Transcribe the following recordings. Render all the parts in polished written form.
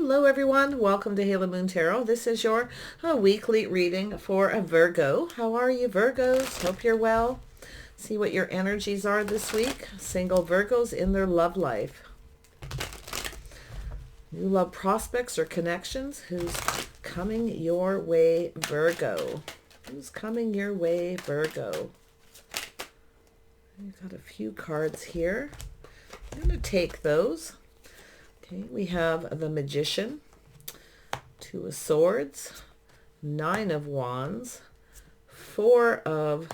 Hello everyone, welcome to Halo Moon Tarot. This is your weekly reading for a Virgo. How are you, Virgos? Hope you're well. See what your energies are this week. Single Virgos in their love life. New love prospects or connections. Who's coming your way, Virgo? Who's coming your way, Virgo? We've got a few cards here. I'm going to take those. Okay, we have the Magician, Two of Swords, Nine of Wands, Four of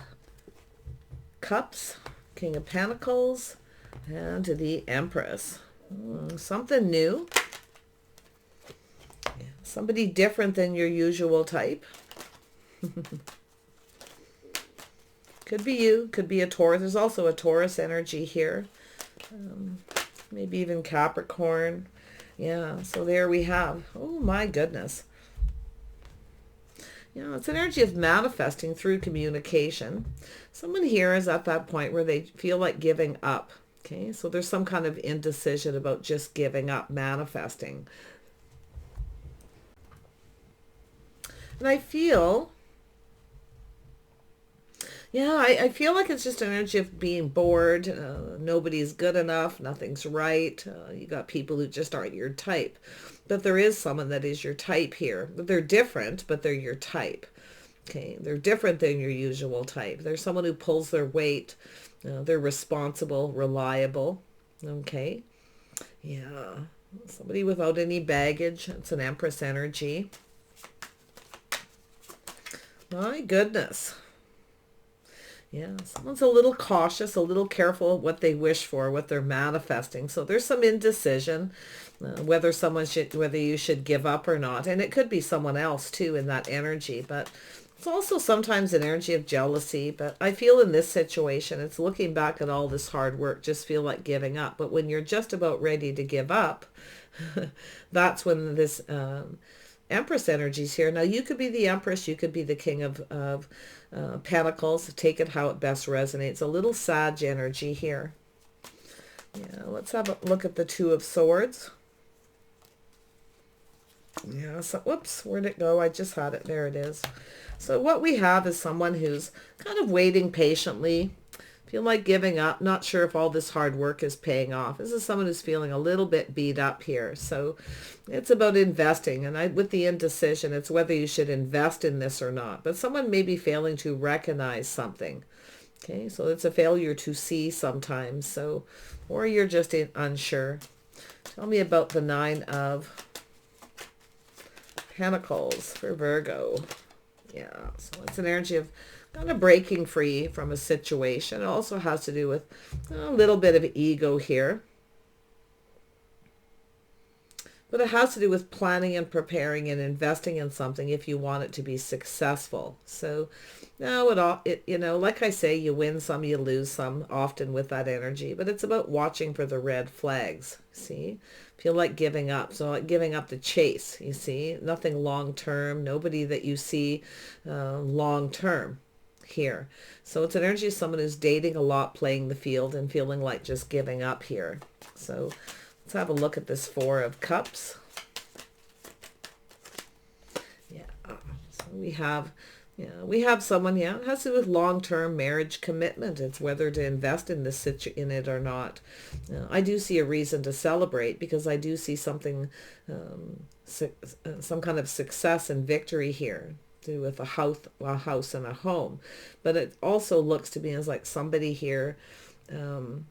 Cups, King of Pentacles, and the Empress. Something new. Somebody different than your usual type. Could be you, could be a Taurus. There's also a Taurus energy here. Maybe even Capricorn. Yeah, so there we have. Oh my goodness. Yeah, it's an energy of manifesting through communication. Someone here is at that point where they feel like giving up. Okay, so there's some kind of indecision about just giving up, manifesting. And I feel... Yeah, I feel like it's just an energy of being bored. Nobody's good enough. Nothing's right. You got people who just aren't your type. But there is someone that is your type here. But they're different, but they're your type. Okay, they're different than your usual type. There's someone who pulls their weight. They're responsible, reliable. Okay, yeah. Somebody without any baggage. It's an Empress energy. My goodness. Yeah, someone's a little cautious, a little careful of what they wish for, what they're manifesting. So there's some indecision, whether you should give up or not. And it could be someone else too in that energy, but it's also sometimes an energy of jealousy. But I feel in this situation, it's looking back at all this hard work, just feel like giving up. But when you're just about ready to give up, that's when this Empress energy's here. Now you could be the Empress, you could be the King of Pentacles. Take it how it best resonates. A little Sag energy here. Yeah, let's have a look at the Two of Swords. Yeah, so whoops, where'd it go? I just had it. There it is. So what we have is someone who's kind of waiting patiently, feel like giving up, not sure if all this hard work is paying off. This is someone who's feeling a little bit beat up here. So it's about investing. And with the indecision, it's whether you should invest in this or not. But someone may be failing to recognize something. Okay, so it's a failure to see sometimes. So, or you're just unsure. Tell me about the Nine of Pentacles for Virgo. Yeah, so it's an energy of kind of breaking free from a situation. It also has to do with a little bit of ego here. But it has to do with planning and preparing and investing in something if you want it to be successful. So now like I say, you win some, you lose some often with that energy. But it's about watching for the red flags, see? Feel like giving up. So like giving up the chase, you see? Nothing long-term, nobody that you see long-term here. So it's an energy of someone who's dating a lot, playing the field, and feeling like just giving up here. So let's have a look at this Four of Cups. Yeah, so we have someone, it has to do with long-term marriage commitment. It's whether to invest in in it or not. I do see a reason to celebrate because I do see something, some kind of success and victory here. With a house and a home. But it also looks to me as like somebody here, someone's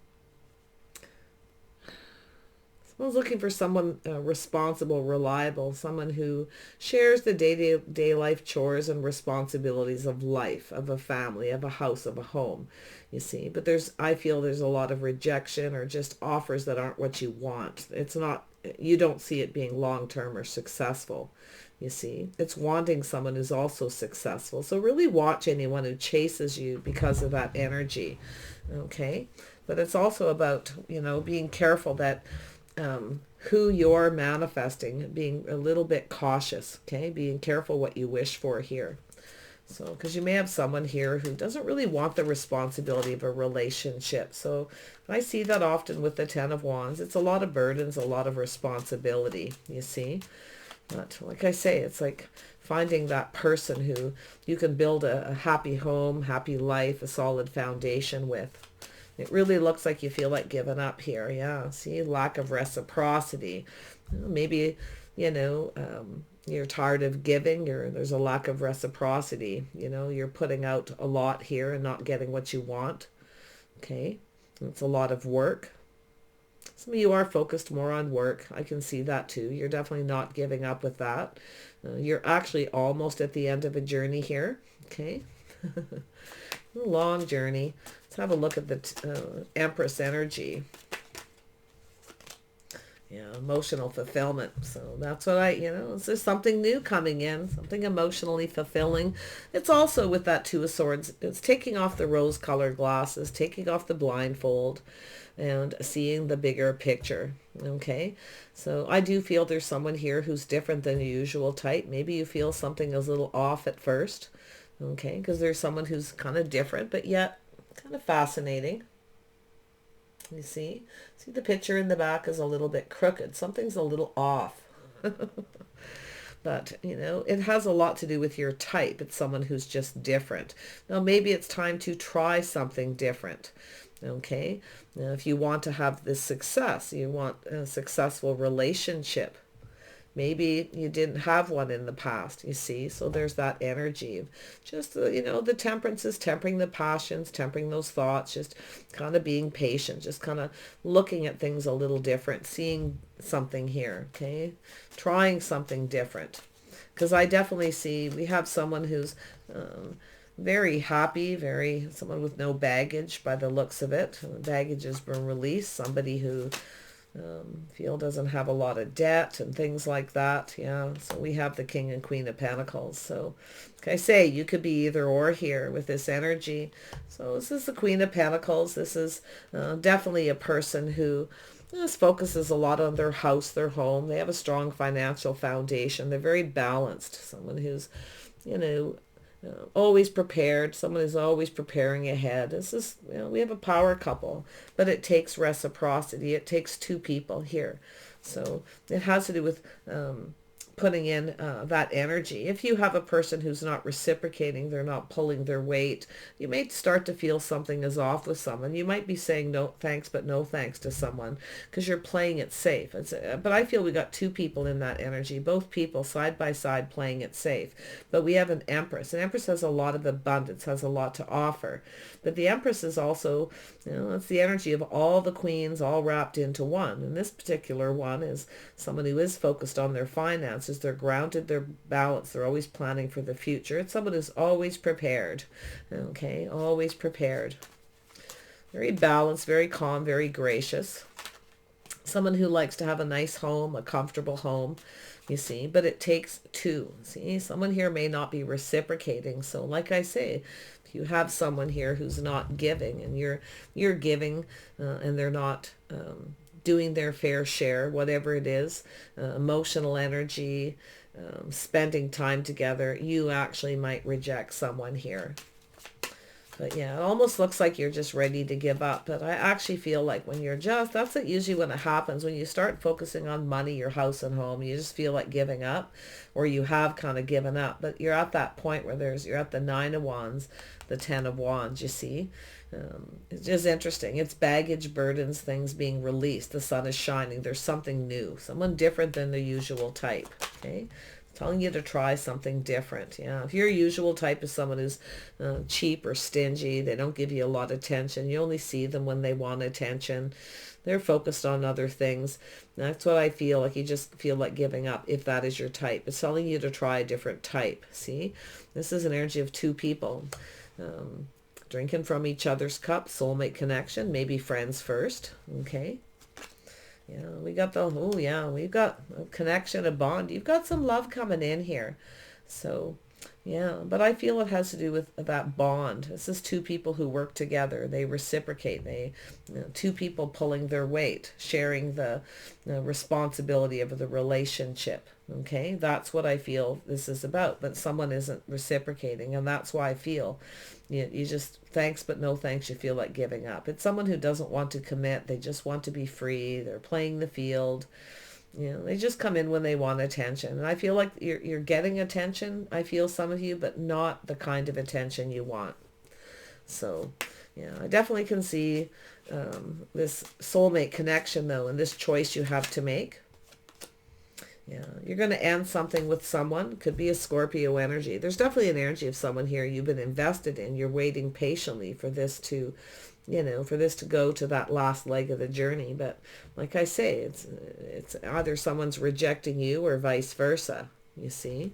looking for someone responsible, reliable, someone who shares the day-to-day life chores and responsibilities of life, of a family, of a house, of a home, you see. But I feel there's a lot of rejection or just offers that aren't what you want. It's not, you don't see it being long-term or successful. You see, it's wanting someone who's also successful. So really watch anyone who chases you because of that energy. Okay. But it's also about, being careful that who you're manifesting, being a little bit cautious. Okay. Being careful what you wish for here. So, because you may have someone here who doesn't really want the responsibility of a relationship. So I see that often with the Ten of Wands. It's a lot of burdens, a lot of responsibility, you see. But like I say, it's like finding that person who you can build a happy home, happy life, a solid foundation with. It really looks like you feel like giving up here. Yeah, see, lack of reciprocity. Maybe, you know, you're tired of giving, or there's a lack of reciprocity. You know, you're putting out a lot here and not getting what you want. Okay, it's a lot of work. Some of you are focused more on work. I can see that too. You're definitely not giving up with that. You're actually almost at the end of a journey here. Okay. A long journey. Let's have a look at the Empress energy. Yeah, emotional fulfillment. So that's what there's something new coming in, something emotionally fulfilling. It's also with that Two of Swords, it's taking off the rose-colored glasses, taking off the blindfold, and seeing the bigger picture. Okay, so I do feel there's someone here who's different than the usual type. Maybe you feel something is a little off at first. Okay, because there's someone who's kind of different, but yet kind of fascinating. You see the picture in the back is a little bit crooked. Something's a little off. But, you know, it has a lot to do with your type. It's someone who's just different. Now, maybe it's time to try something different. Okay. Now, if you want to have this success, you want a successful relationship. Maybe you didn't have one in the past, you see. So there's that energy of just, the temperance is tempering the passions, tempering those thoughts, just kind of being patient, just kind of looking at things a little different, seeing something here, okay? Trying something different. Because I definitely see we have someone who's very happy, someone with no baggage by the looks of it. Baggage has been released. Somebody who feel doesn't have a lot of debt and things like that. Yeah, so we have the King and Queen of Pentacles. So like I say, you could be either or here with this energy. So this is the Queen of Pentacles. This is definitely a person who focuses a lot on their house, their home. They have a strong financial foundation. They're very balanced. Someone who's, always prepared. Someone is always preparing ahead. This is, we have a power couple, but it takes reciprocity. It takes two people here. So it has to do with putting in that energy. If you have a person who's not reciprocating, they're not pulling their weight, you may start to feel something is off with someone. You might be saying no thanks, but no thanks to someone because you're playing it safe. But I feel we got two people in that energy, both people side by side playing it safe. But we have an Empress. An Empress has a lot of abundance, has a lot to offer. But the Empress is also, it's the energy of all the queens all wrapped into one. And this particular one is someone who is focused on their finances. They're grounded, they're balanced, they're always planning for the future. It's someone who's always prepared. Okay, always prepared. Very balanced, very calm, very gracious. Someone who likes to have a nice home, a comfortable home, you see, but it takes two. See, someone here may not be reciprocating. So like I say, if you have someone here who's not giving and you're giving and they're not doing their fair share, whatever it is, emotional energy, spending time together, you actually might reject someone here. But yeah, it almost looks like you're just ready to give up. But I actually feel like when you're that's usually when it happens. When you start focusing on money, your house and home, you just feel like giving up, or you have kind of given up. But you're at that point where you're at the Nine of Wands, the Ten of Wands, you see. It's just interesting. It's baggage, burdens, things being released. The sun is shining. There's something new, someone different than the usual type. Okay. Telling you to try something different. Yeah, if your usual type is someone who's cheap or stingy, they don't give you a lot of attention. You only see them when they want attention. They're focused on other things. That's what I feel like. You just feel like giving up if that is your type. It's telling you to try a different type. See, this is an energy of two people. Drinking from each other's cup, soulmate connection, maybe friends first. Okay. Yeah, we got we've got a connection, a bond. You've got some love coming in here. So Yeah, but I feel it has to do with that bond. This is two people who work together. They reciprocate. Two people pulling their weight, sharing the responsibility of the relationship. Okay, that's what I feel this is about. But someone isn't reciprocating, and that's why I feel you just thanks but no thanks. You feel like giving up. It's someone who doesn't want to commit. They just want to be free. They're playing the field. They just come in when they want attention. And I feel like you're getting attention, I feel some of you, but not the kind of attention you want. So, yeah, I definitely can see this soulmate connection, though, and this choice you have to make. Yeah, you're going to end something with someone. Could be a Scorpio energy. There's definitely an energy of someone here you've been invested in. You're waiting patiently for this to for this to go to that last leg of the journey. But like I say, it's either someone's rejecting you or vice versa, you see.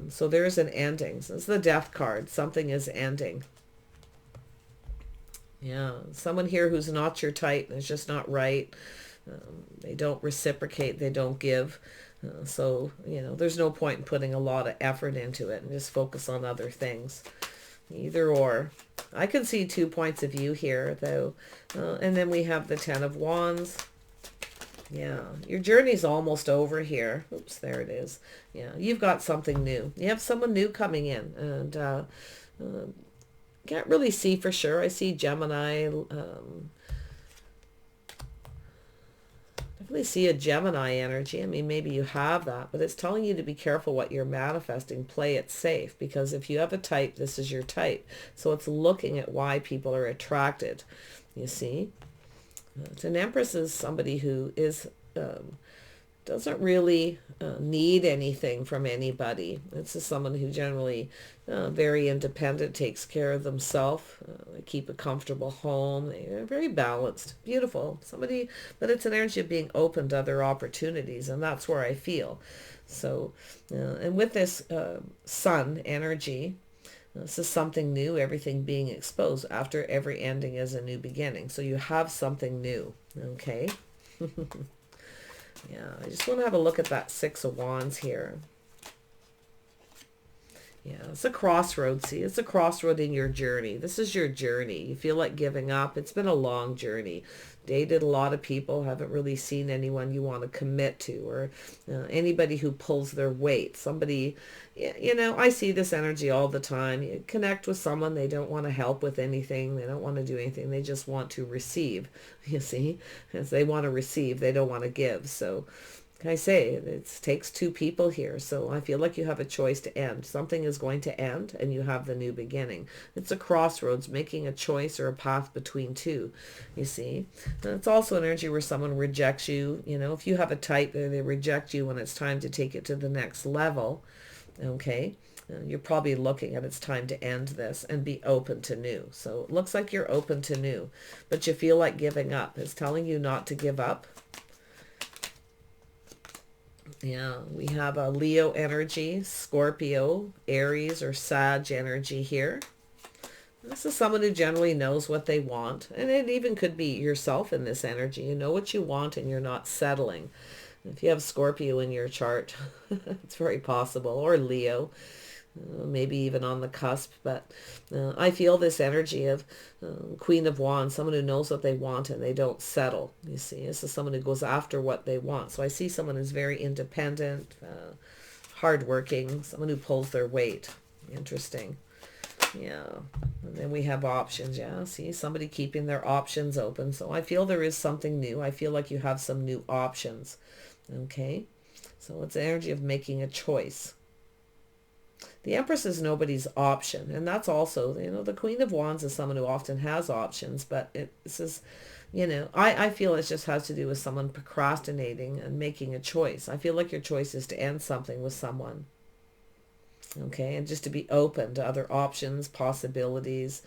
So there's an ending. So it's the Death card. Something is ending. Yeah, someone here who's not your type and is just not right. They don't reciprocate. They don't give. So, there's no point in putting a lot of effort into it and just focus on other things. Either or. I can see 2 points of view here, though. And then we have the Ten of Wands. Yeah, your journey's almost over here. Oops, there it is. Yeah, you've got something new. You have someone new coming in. And can't really see for sure. I see Gemini. Definitely see a Gemini energy. I mean, maybe you have that, but it's telling you to be careful what you're manifesting. Play it safe, because if you have a type, this is your type. So it's looking at why people are attracted, you see. An Empress is somebody who is doesn't really need anything from anybody. This is someone who generally very independent, takes care of themselves. They keep a comfortable home. They're very balanced, beautiful. Somebody, but it's an energy of being open to other opportunities, and that's where I feel. So, and with this Sun energy, this is something new, everything being exposed. After every ending is a new beginning. So you have something new, okay? Yeah, I just want to have a look at that Six of Wands here. Yeah, it's a crossroad. See, it's a crossroad in your journey. This is your journey. You feel like giving up. It's been a long journey. Dated a lot of people, haven't really seen anyone you want to commit to, or anybody who pulls their weight. Somebody, I see this energy all the time. You connect with someone, they don't want to help with anything. They don't want to do anything. They just want to receive, you see. As they want to receive, they don't want to give. So I say it takes two people here. So I feel like you have a choice to end. Something is going to end and you have the new beginning. It's a crossroads, making a choice or a path between two, you see. And it's also an energy where someone rejects you. If you have a type, they reject you when it's time to take it to the next level. Okay. You're probably looking at it's time to end this and be open to new. So it looks like you're open to new, but you feel like giving up. It's telling you not to give up. Yeah, we have a Leo energy, Scorpio, Aries, or Sag energy here. This is someone who generally knows what they want. And it even could be yourself in this energy. You know what you want and you're not settling. If you have Scorpio in your chart, it's very possible. Or Leo. Maybe even on the cusp, but I feel this energy of Queen of Wands, someone who knows what they want and they don't settle. You see, this is someone who goes after what they want. So I see someone who's very independent, hardworking, someone who pulls their weight. Interesting. Yeah. And then we have options. Yeah. See, somebody keeping their options open. So I feel there is something new. I feel like you have some new options. Okay. So it's the energy of making a choice. The Empress is nobody's option, and that's also, the Queen of Wands is someone who often has options, but this is, I feel it just has to do with someone procrastinating and making a choice. I feel like your choice is to end something with someone, okay, and just to be open to other options, possibilities.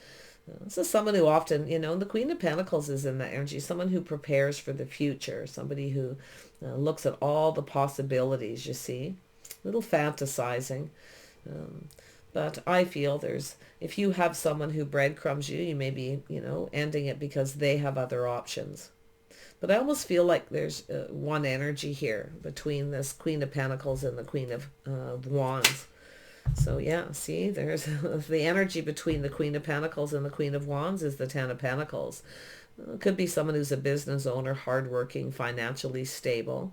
This is someone who often, the Queen of Pentacles is in that energy, someone who prepares for the future, somebody who looks at all the possibilities, you see, a little fantasizing. But I feel if you have someone who breadcrumbs you, you may be, ending it because they have other options. But I almost feel like there's one energy here between this Queen of Pentacles and the Queen of Wands. So yeah, see, there's the energy between the Queen of Pentacles and the Queen of Wands is the Ten of Pentacles. It could be someone who's a business owner, hardworking, financially stable.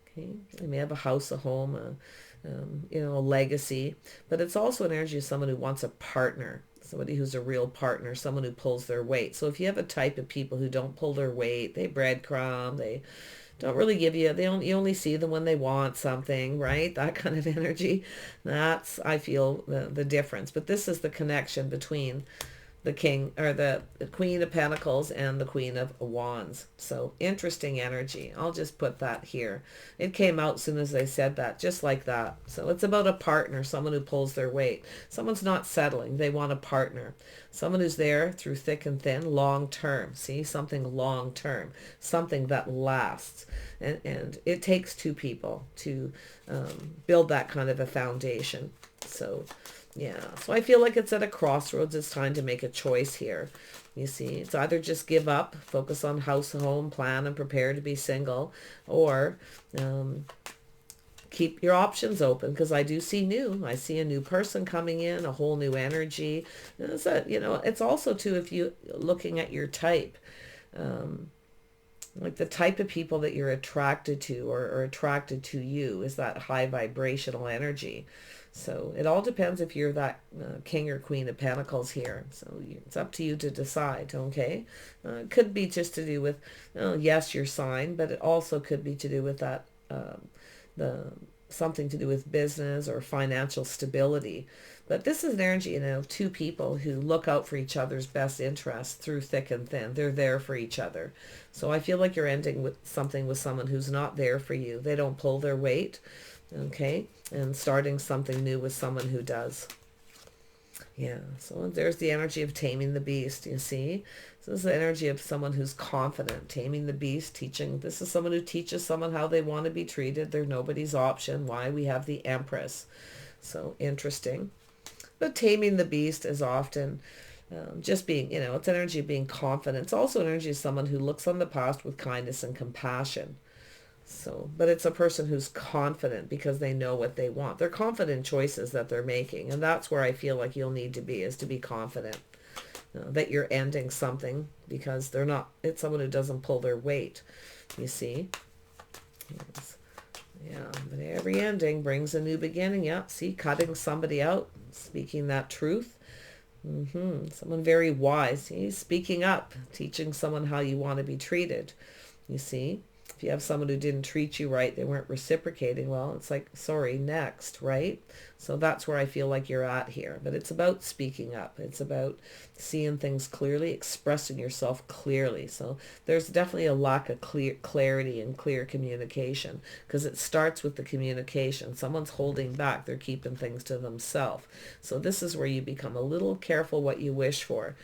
Okay, they may have a house, a home, a legacy, but it's also an energy of someone who wants a partner, somebody who's a real partner, someone who pulls their weight. So if you have a type of people who don't pull their weight, they breadcrumb, they don't really give you, you only see them when they want something, right? That kind of energy. That's, I feel, the difference. But this is the connection between the king or the Queen of Pentacles and the Queen of Wands. So interesting energy. I'll just put that here. It came out as soon as I said that, just like that. So it's about a partner, someone who pulls their weight. Someone's not settling. They want a partner. Someone who's there through thick and thin, long term. See, something long term, something that lasts. And it takes two people to build that kind of a foundation. So yeah, so I feel like it's at a crossroads. It's time to make a choice here. You see, it's either just give up, focus on house, home, plan, and prepare to be single, or keep your options open, because I do see new. I see a new person coming in, a whole new energy. And it's also too, if you looking at your type, like the type of people that you're attracted to or attracted to you is that high vibrational energy. So it all depends if you're that King or Queen of Pentacles here. So it's up to you to decide, okay? It could be just to do with, yes, your sign, but it also could be to do with that, something to do with business or financial stability. But this is an energy, two people who look out for each other's best interests through thick and thin. They're there for each other. So I feel like you're ending with something with someone who's not there for you. They don't pull their weight. Okay, and starting something new with someone who does. Yeah, so there's the energy of taming the beast, you see? So this is the energy of someone who's confident, taming the beast, teaching. This is someone who teaches someone how they want to be treated. They're nobody's option. Why? We have the Empress. So interesting. But taming the beast is often just being, it's energy of being confident. It's also energy of someone who looks on the past with kindness and compassion. So, but it's a person who's confident because they know what they want. They're confident choices that they're making. And that's where I feel like you'll need to be, is to be confident that you're ending something, because it's someone who doesn't pull their weight, you see. Yes. Yeah, but every ending brings a new beginning. Yeah, see, cutting somebody out, speaking that truth. Someone very wise. He's speaking up, teaching someone how you want to be treated, you see. If you have someone who didn't treat you right, they weren't reciprocating, well, it's like, sorry, next, right? So that's where I feel like you're at here. But it's about speaking up. It's about seeing things clearly, expressing yourself clearly. So there's definitely a lack of clarity and clear communication, because it starts with the communication. Someone's holding back. They're keeping things to themselves. So this is where you become a little careful what you wish for.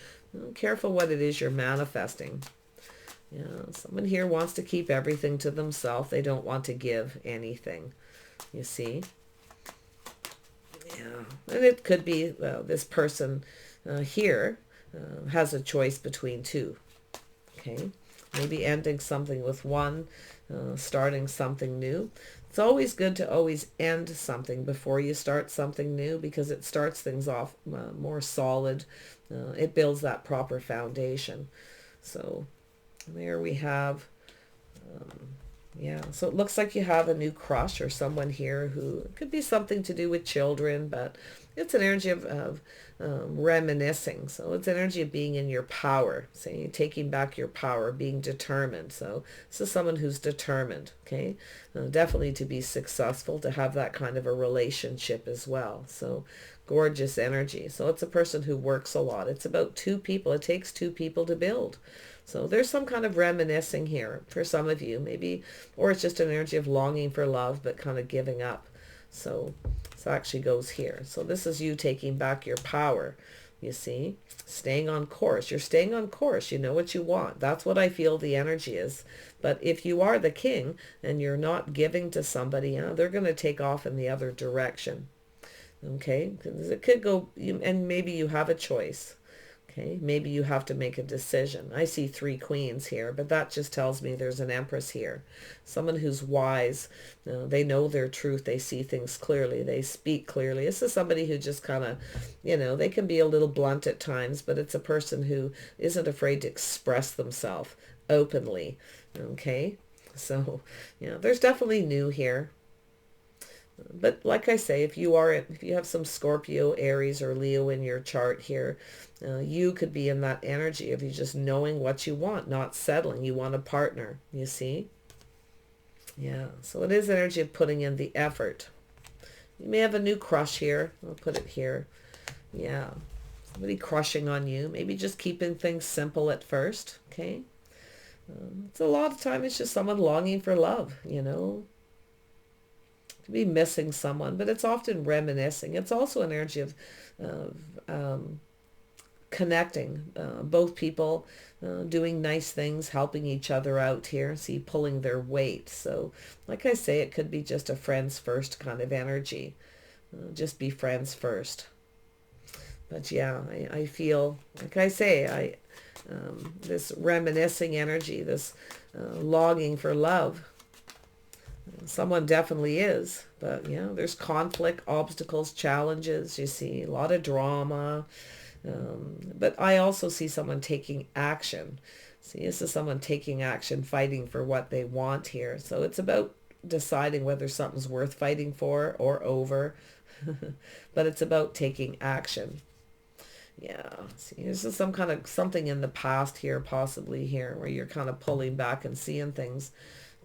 Careful what it is you're manifesting. Yeah, someone here wants to keep everything to themselves. They don't want to give anything, you see. Yeah, and it could be this person here has a choice between two. Okay, maybe ending something with one, starting something new. It's always good to always end something before you start something new, because it starts things off more solid. It builds that proper foundation. So there we have, so it looks like you have a new crush or someone here who, it could be something to do with children, but it's an energy of reminiscing. So it's energy of being in your power, saying taking back your power, being determined. So this is someone who's determined, okay? Definitely to be successful, to have that kind of a relationship as well. So gorgeous energy. So it's a person who works a lot. It's about two people. It takes two people to build. So there's some kind of reminiscing here for some of you, maybe, or it's just an energy of longing for love, but kind of giving up. So this actually goes here. So this is you taking back your power, you see, staying on course. You're staying on course. You know what you want. That's what I feel the energy is. But if you are the king and you're not giving to somebody, they're going to take off in the other direction. Okay, because it could go, and maybe you have a choice. Okay, maybe you have to make a decision. I see 3 queens here, but that just tells me there's an empress here. Someone who's wise. They know their truth. They see things clearly. They speak clearly. This is somebody who just kind of, they can be a little blunt at times, but it's a person who isn't afraid to express themselves openly. Okay, so, there's definitely new here. But like I say, if you have some Scorpio, Aries, or Leo in your chart here, you could be in that energy of you just knowing what you want, not settling. You want a partner, you see? Yeah, so it is energy of putting in the effort. You may have a new crush here. I'll put it here. Yeah, somebody crushing on you. Maybe just keeping things simple at first, okay? It's a lot of time it's just someone longing for love, to be missing someone, but it's often reminiscing. It's also an energy of connecting, both people doing nice things, helping each other out here. See, pulling their weight. So like I say, it could be just a friends first kind of energy. Just be friends first. But yeah, I feel, like I say, this reminiscing energy, this longing for love. Someone definitely is, but there's conflict, obstacles, challenges. You see a lot of drama, but I also see someone taking action. See, this is someone taking action, fighting for what they want here. So it's about deciding whether something's worth fighting for or over, but it's about taking action. Yeah, see, this is some kind of something in the past here, possibly here, where you're kind of pulling back and seeing things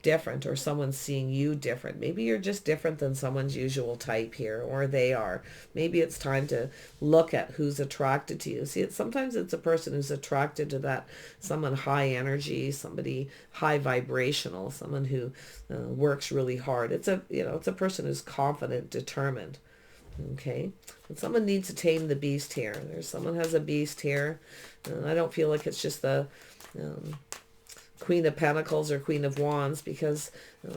different, or someone's seeing you different. Maybe you're just different than someone's usual type here, or they are. Maybe it's time to look at who's attracted to you. See, sometimes it's a person who's attracted to that, someone high energy, somebody high vibrational, someone who works really hard. It's a person who's confident, determined. Okay, and someone needs to tame the beast here. There's someone has a beast here. I don't feel like it's just the Queen of Pentacles or Queen of Wands, because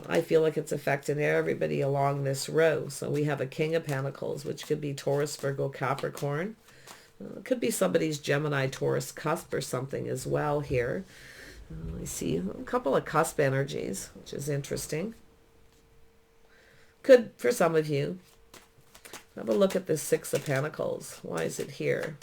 I feel like it's affecting everybody along this row. So we have a King of Pentacles, which could be Taurus, Virgo, Capricorn. It could be somebody's Gemini, Taurus cusp or something as well here. I see a couple of cusp energies, which is interesting. Could, for some of you. Have a look at this Six of Pentacles. Why is it here?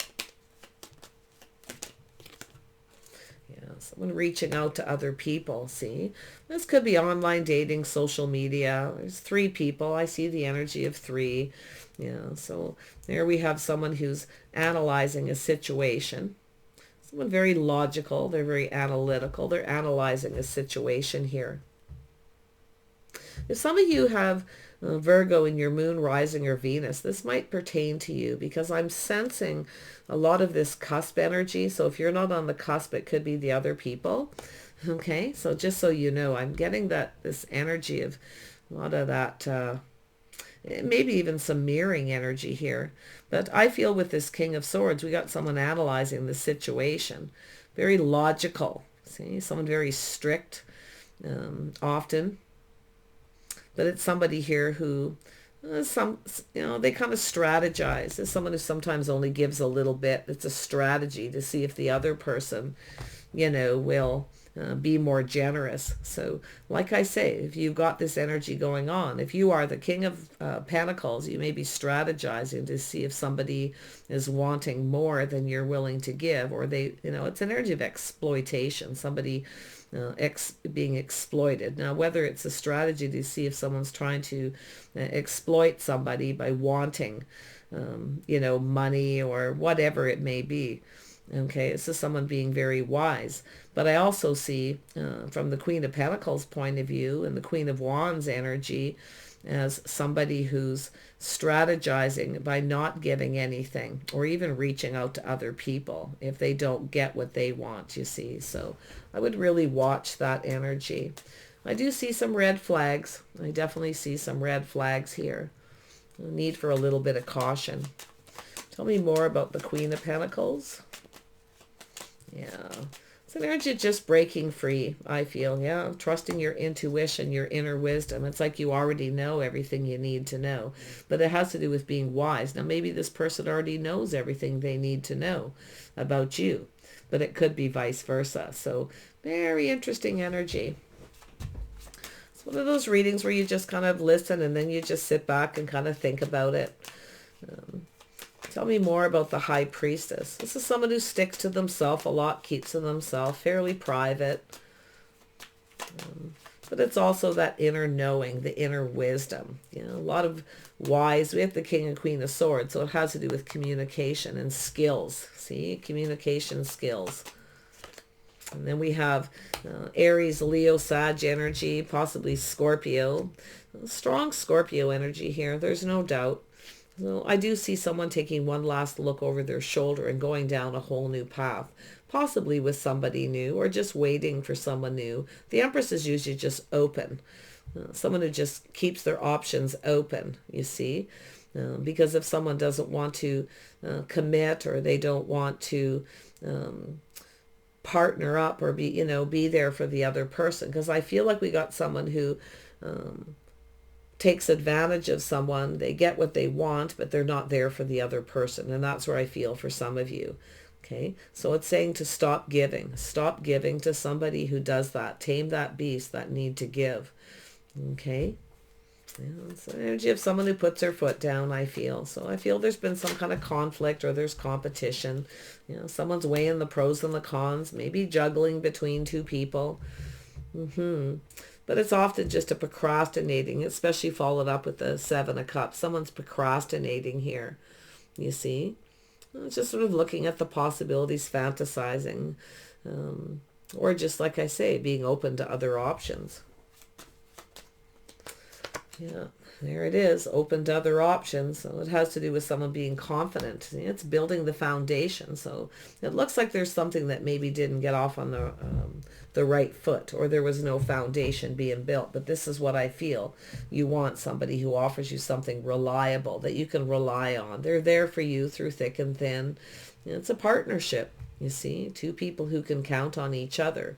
Yeah, someone reaching out to other people. See, this could be online dating, social media. There's 3 people. I see the energy of 3. Yeah, so there we have someone who's analyzing a situation. Someone very logical. They're very analytical. They're analyzing a situation here. If some of you have Virgo in your moon, rising, or Venus, this might pertain to you, because I'm sensing a lot of this cusp energy. So if you're not on the cusp, it could be the other people. Okay, so just so you know, I'm getting this energy of a lot of that, maybe even some mirroring energy here. But I feel with this King of Swords, we got someone analyzing the situation. Very logical. See, someone very strict, often. But it's somebody here who, they kind of strategize. It's someone who sometimes only gives a little bit. It's a strategy to see if the other person, will be more generous. So like I say, if you've got this energy going on, if you are the King of Pentacles, you may be strategizing to see if somebody is wanting more than you're willing to give, or it's an energy of exploitation. Somebody being exploited. Now, whether it's a strategy to see if someone's trying to exploit somebody by wanting, money or whatever it may be. Okay, this is someone being very wise. But I also see, from the Queen of Pentacles point of view and the Queen of Wands energy, as somebody who's strategizing by not giving anything, or even reaching out to other people if they don't get what they want, you see. So I would really watch that energy. I do see some red flags. I definitely see some red flags here. Need for a little bit of caution. Tell me more about the Queen of Pentacles. Yeah. It's an energy of just breaking free, I feel. Yeah, trusting your intuition, your inner wisdom. It's like you already know everything you need to know. But it has to do with being wise. Now, maybe this person already knows everything they need to know about you. But it could be vice versa. So, very interesting energy. It's one of those readings where you just kind of listen and then you just sit back and kind of think about it. Tell me more about the High Priestess. This is someone who sticks to themselves a lot, keeps to themselves, fairly private. But it's also that inner knowing, the inner wisdom. You know, a lot of wise. We have the King and Queen of Swords, so it has to do with communication and skills. See, communication skills. And then we have Aries, Leo, Sag energy, possibly Scorpio. Strong Scorpio energy here, there's no doubt. So I do see someone taking one last look over their shoulder and going down a whole new path, possibly with somebody new or just waiting for someone new. The Empress is usually just open, someone who just keeps their options open, you see, because if someone doesn't want to commit or they don't want to partner up or be there for the other person, because I feel like we got someone who takes advantage of someone. They get what they want, but they're not there for the other person. And that's where I feel for some of you. Okay, so it's saying to stop giving. Stop giving to somebody who does that. Tame that beast, that need to give. Okay, yeah, it's the energy of someone who puts their foot down, I feel. So I feel there's been some kind of conflict or there's competition. You know, someone's weighing the pros and the cons, maybe juggling between two people. But it's often just a procrastinating, especially followed up with the Seven of Cups. Someone's procrastinating here, you see. It's just sort of looking at the possibilities, fantasizing, or just like I say, being open to other options. Yeah, there it is, open to other options. So it has to do with someone being confident. It's building the foundation. So it looks like there's something that maybe didn't get off on the right foot, or there was no foundation being built. But this is what I feel. You want somebody who offers you something reliable that you can rely on. They're there for you through thick and thin. It's a partnership, you see. Two people who can count on each other.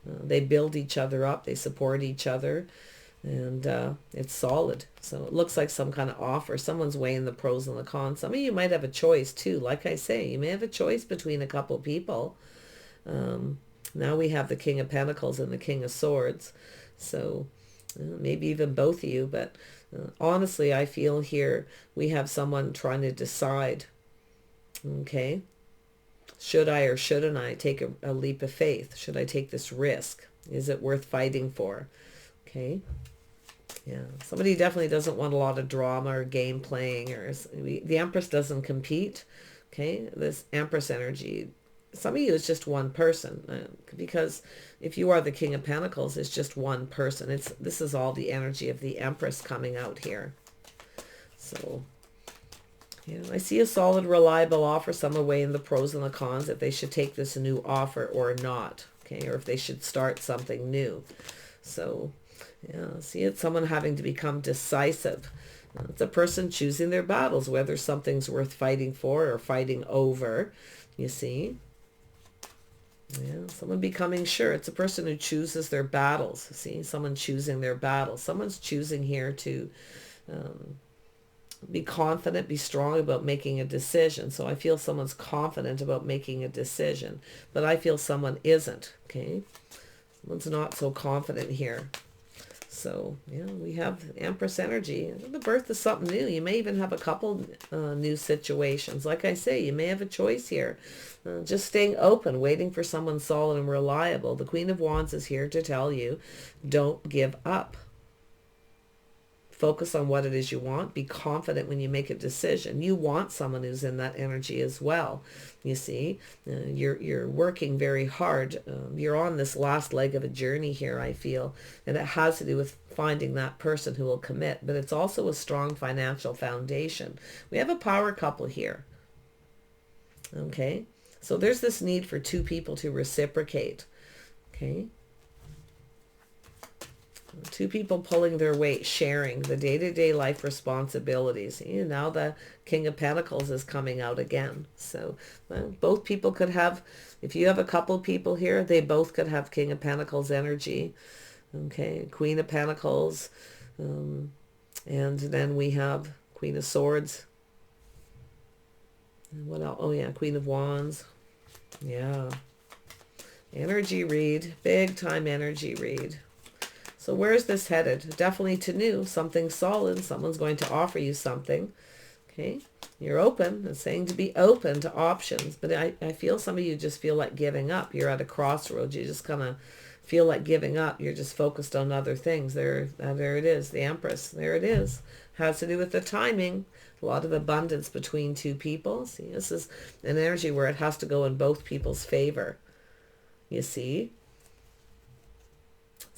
They build each other up. They support each other. And it's solid. So it looks like some kind of offer. Someone's weighing the pros and the cons. Some of you might have a choice too. Like I say, you may have a choice between a couple people. Now we have the King of Pentacles and the King of Swords. So maybe even both of you. But honestly, I feel here we have someone trying to decide. Okay. Should I or shouldn't I take a leap of faith? Should I take this risk? Is it worth fighting for? Okay. Yeah, somebody definitely doesn't want a lot of drama or game playing, or the Empress doesn't compete. Okay, this Empress energy, some of you is just one person, because if you are the King of Pentacles, it's just one person. This is all the energy of the Empress coming out here. So, yeah, I see a solid, reliable offer. Some are weighing the pros and the cons, if they should take this new offer or not. Okay, or if they should start something new. So, yeah, see, it's someone having to become decisive. It's a person choosing their battles, whether something's worth fighting for or fighting over, you see. Yeah, someone becoming sure. It's a person who chooses their battles. See, someone choosing their battles. Someone's choosing here to be confident, be strong about making a decision. So I feel someone's confident about making a decision, but I feel someone isn't, okay? Someone's not so confident here. So, yeah, we have Empress energy. The birth of something new. You may even have a couple new situations. Like I say, you may have a choice here. Just staying open, waiting for someone solid and reliable. The Queen of Wands is here to tell you, don't give up. Focus on what it is you want. Be confident when you make a decision. You want someone who's in that energy as well. You see, you're working very hard. You're on this last leg of a journey here, I feel. And it has to do with finding that person who will commit. But it's also a strong financial foundation. We have a power couple here. Okay. So there's this need for two people to reciprocate. Okay. Two people pulling their weight, sharing the day-to-day life responsibilities. And now the King of Pentacles is coming out again. So both people could have, if you have a couple people here, they both could have King of Pentacles energy. Okay, Queen of Pentacles. And then we have Queen of Swords. And what else? Oh yeah, Queen of Wands. Yeah. Energy read. Big time energy read. So where's this headed? Definitely to new, something solid. Someone's going to offer you something. Okay, you're open. It's saying to be open to options. But I feel some of you just feel like giving up. You're at a crossroads. You just kind of feel like giving up. You're just focused on other things. There it is, the Empress. There it is. Has to do with the timing. A lot of abundance between two people. See, this is an energy where it has to go in both people's favor. You see?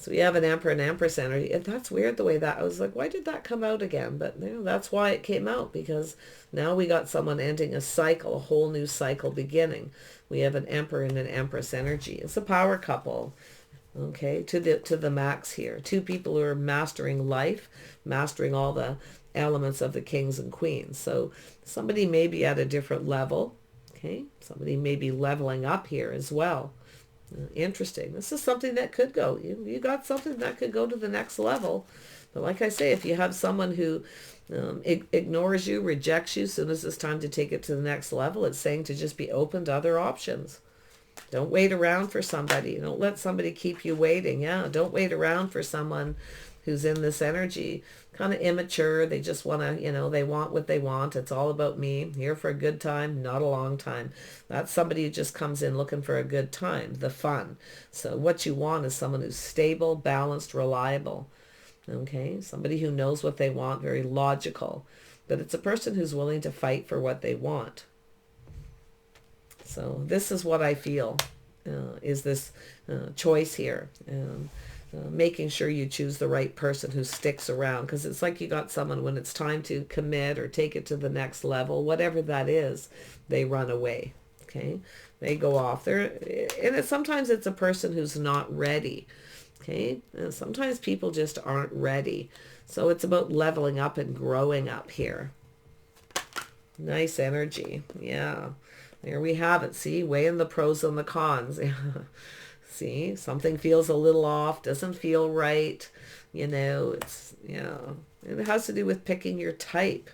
So we have an Emperor and Empress energy. And that's weird the way that, I was like, why did that come out again? But you know, that's why it came out, because now we got someone ending a cycle, a whole new cycle beginning. We have an Emperor and an Empress energy. It's a power couple. Okay, to the max here. Two people who are mastering life, mastering all the elements of the kings and queens. So somebody may be at a different level. Okay, somebody may be leveling up here as well. Interesting. This is something that could go. You got something that could go to the next level. But like I say, if you have someone who ignores you, rejects you, as soon as it's time to take it to the next level, it's saying to just be open to other options. Don't wait around for somebody. Don't let somebody keep you waiting. Yeah, don't wait around for someone who's in this energy, kind of immature. They just want to, they want what they want. It's all about me. Here for a good time, not a long time. That's somebody who just comes in looking for a good time, the fun. So what you want is someone who's stable, balanced, reliable. Okay, somebody who knows what they want, very logical. But it's a person who's willing to fight for what they want. So this is what I feel is this choice here. Making sure you choose the right person who sticks around, because it's like you got someone when it's time to commit or take it to the next level, whatever that is, they run away. Okay, they go off there, and sometimes it's a person who's not ready. Okay, and sometimes people just aren't ready. So it's about leveling up and growing up here. Nice energy. Yeah, there we have it. See, weighing the pros and the cons. See, something feels a little off, doesn't feel right. It's, it has to do with picking your type.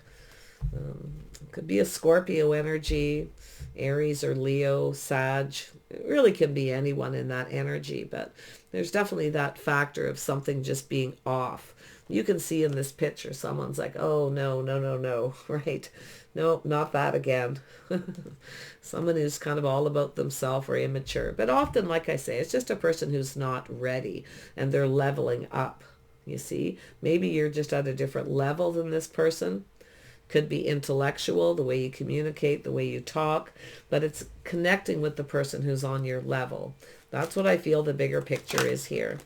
It could be a Scorpio energy, Aries or Leo, Sag. It really can be anyone in that energy, but there's definitely that factor of something just being off. You can see in this picture, someone's like, oh, no, right? Nope, not that again. Someone who's kind of all about themselves or immature. But often, like I say, it's just a person who's not ready and they're leveling up. You see, maybe you're just at a different level than this person. Could be intellectual, the way you communicate, the way you talk, but it's connecting with the person who's on your level. That's what I feel the bigger picture is here.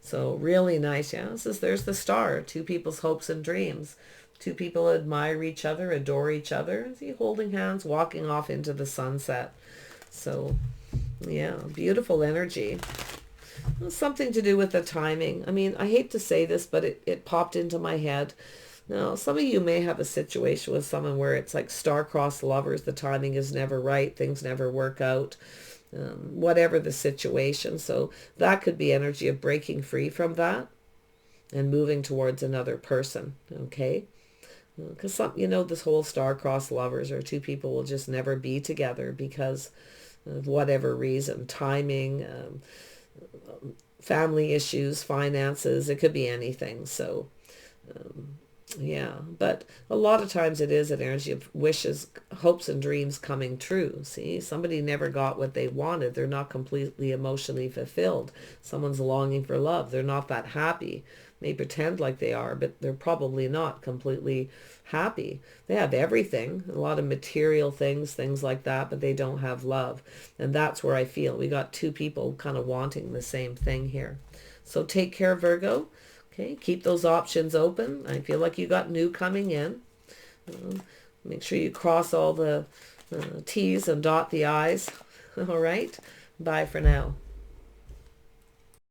So really nice. Yeah, there's the star, two people's hopes and dreams. Two people admire each other, adore each other. See, holding hands, walking off into the sunset. So, yeah, beautiful energy. Something to do with the timing. I mean, I hate to say this, but it popped into my head. Now, some of you may have a situation with someone where it's like star-crossed lovers. The timing is never right. Things never work out. Whatever the situation. So that could be energy of breaking free from that and moving towards another person. Okay? Because this whole star-crossed lovers, or two people will just never be together because of whatever reason, timing, family issues, finances, it could be anything. So, yeah, but a lot of times it is an energy of wishes, hopes and dreams coming true. See, somebody never got what they wanted. They're not completely emotionally fulfilled. Someone's longing for love. They're not that happy. They pretend like they are, but they're probably not completely happy. They have everything, a lot of material things like that, but they don't have love. And that's where I feel we got two people kind of wanting the same thing here. So take care, Virgo. Okay, keep those options open. I feel like you got new coming in. Make sure you cross all the T's and dot the I's. All right. Bye for now.